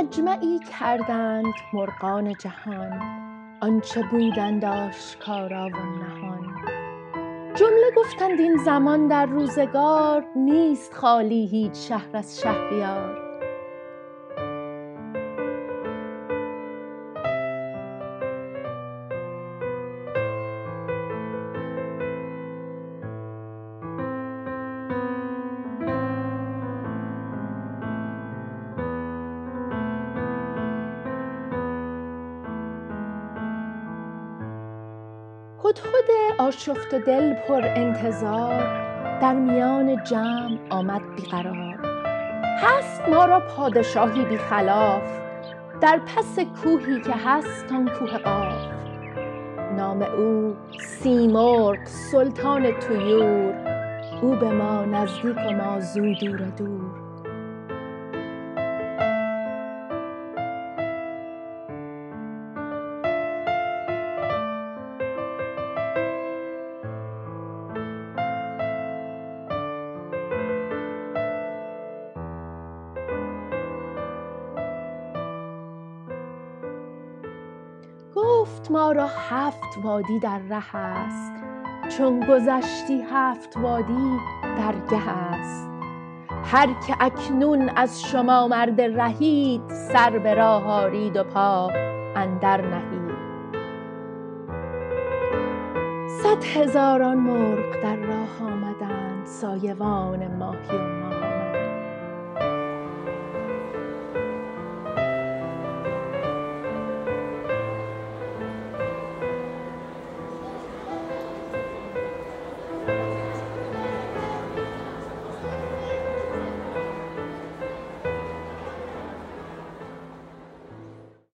مجمعی کردند مرغان جهان، آنچه بودند آشکارا و نهان. جمله گفتند این زمان در روزگار، نیست خالی هیچ شهر از شهریار. هدهد آشفته دل پر انتظار، در میان جمع آمد بیقرار. هست ما را پادشاهی بی خلاف، در پس کوهی که هست آن کوه قاف. نام او سیمرغ سلطان طیور، او به ما نزدیک و ما زو دور دور. گفت ما را 7 وادی در ره است، چون گذشتی 7 وادی درگه است. هر که اکنون از شما مرد رهید، سر به راه آرید و پا اندر نهید. 100 هزاران مرغ در راه آمدند، سایبان ماهی و ماه.